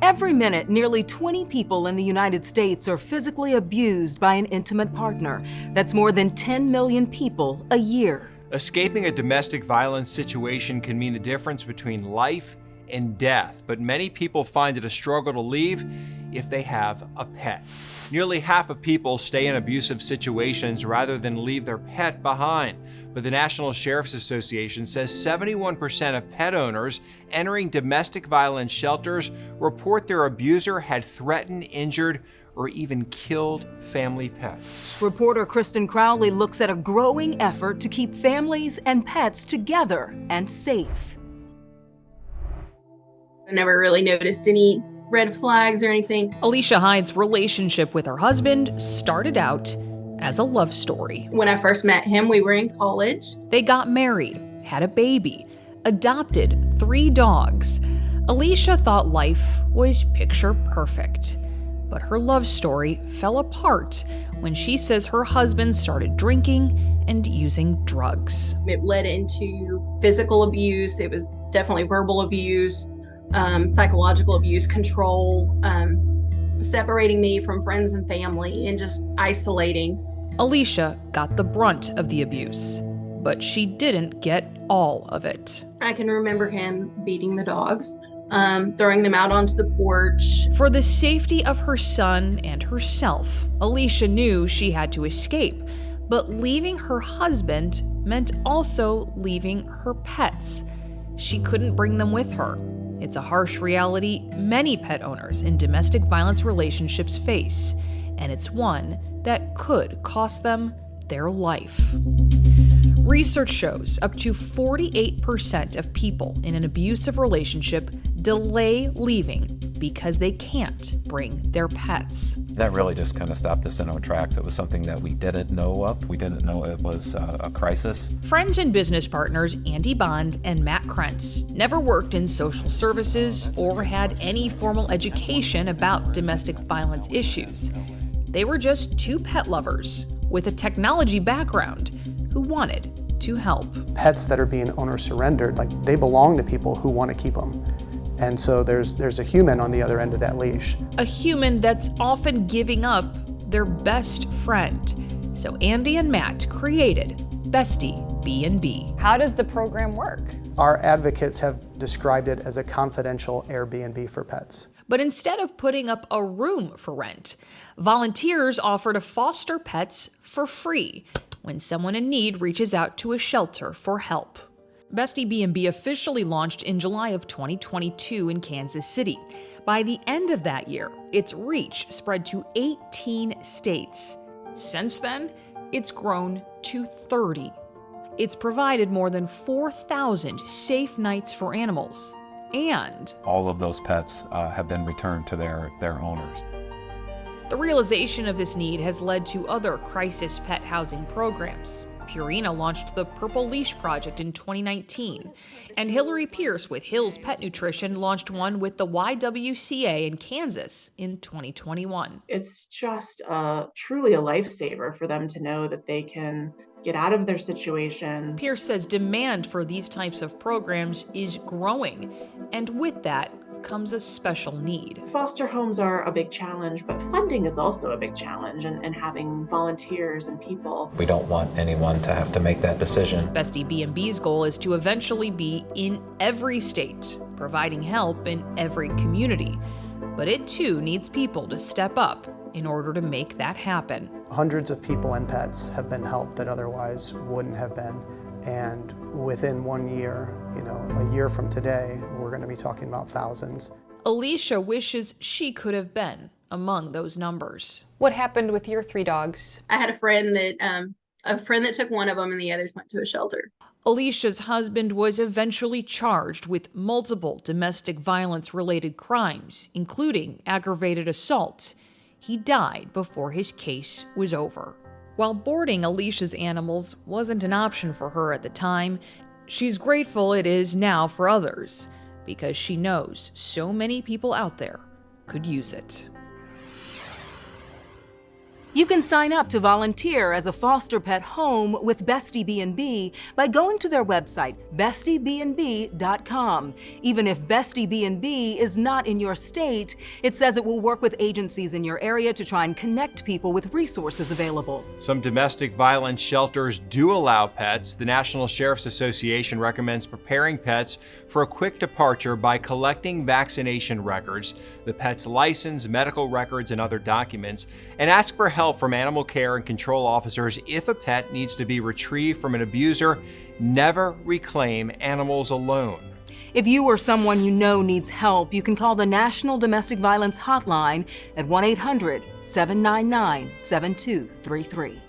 Every minute, nearly 20 people in the United States are physically abused by an intimate partner. That's more than 10 million people a year. Escaping a domestic violence situation can mean the difference between life and death, but many people find it a struggle to leave if they have a pet. Nearly half of people stay in abusive situations rather than leave their pet behind. But the National Sheriff's Association says 71% of pet owners entering domestic violence shelters report their abuser had threatened, injured, or even killed family pets. Reporter Kristen Crowley looks at a growing effort to keep families and pets together and safe. I never really noticed any red flags or anything. Alicia Hyde's relationship with her husband started out as a love story. When I first met him, we were in college. They got married, had a baby, adopted 3 dogs. Alicia thought life was picture perfect. But her love story fell apart when she says her husband started drinking and using drugs. It led into physical abuse. It was definitely verbal abuse, psychological abuse, control, separating me from friends and family, and just isolating. Alicia got the brunt of the abuse, but she didn't get all of it. I can remember him beating the dogs, throwing them out onto the porch. For the safety of her son and herself, Alicia knew she had to escape, but leaving her husband meant also leaving her pets. She couldn't bring them with her. It's a harsh reality many pet owners in domestic violence relationships face, and it's one that could cost them their life. Research shows up to 48% of people in an abusive relationship delay leaving because they can't bring their pets. That really just kind of stopped us in our tracks. It was something that we didn't know of. We didn't know it was a crisis. Friends and business partners Andy Bond and Matt Krentz never worked in social services or had any formal education about domestic violence issues. They were just 2 pet lovers with a technology background who wanted to help. Pets that are being owner surrendered, like they belong to people who want to keep them. And so there's a human on the other end of that leash. A human that's often giving up their best friend. So Andy and Matt created Bestie B&B. How does the program work? Our advocates have described it as a confidential Airbnb for pets. But instead of putting up a room for rent, volunteers offer to foster pets for free when someone in need reaches out to a shelter for help. Bestie B&B officially launched in July of 2022 in Kansas City. By the end of that year, its reach spread to 18 states. Since then, it's grown to 30. It's provided more than 4,000 safe nights for animals, and all of those pets have been returned to their owners. The realization of this need has led to other crisis pet housing programs. Purina launched the Purple Leash Project in 2019, and Hillary Pierce with Hill's Pet Nutrition launched one with the YWCA in Kansas in 2021. It's just truly a lifesaver for them to know that they can get out of their situation. Pierce says demand for these types of programs is growing, and with that comes a special need. Foster homes are a big challenge, but funding is also a big challenge, and having volunteers and people. We don't want anyone to have to make that decision. Bestie B&B's goal is to eventually be in every state, providing help in every community. But it too needs people to step up in order to make that happen. Hundreds of people and pets have been helped that otherwise wouldn't have been. And within 1 year, a year from today, we're going to be talking about thousands. Alicia wishes she could have been among those numbers. What happened with your 3 dogs? I had a friend that took one of them and the others went to a shelter. Alicia's husband was eventually charged with multiple domestic violence-related crimes, including aggravated assault. He died before his case was over. While boarding Alicia's animals wasn't an option for her at the time, she's grateful it is now for others, because she knows so many people out there could use it. You can sign up to volunteer as a foster pet home with Bestie B&B by going to their website, bestiebnb.com. Even if Bestie B&B is not in your state, it says it will work with agencies in your area to try and connect people with resources available. Some domestic violence shelters do allow pets. The National Sheriff's Association recommends preparing pets for a quick departure by collecting vaccination records, the pet's license, medical records, and other documents, and ask for help from animal care and control officers if a pet needs to be retrieved from an abuser. Never reclaim animals alone. If you or someone you know needs help, you can call the National Domestic Violence Hotline at 1-800-799-7233.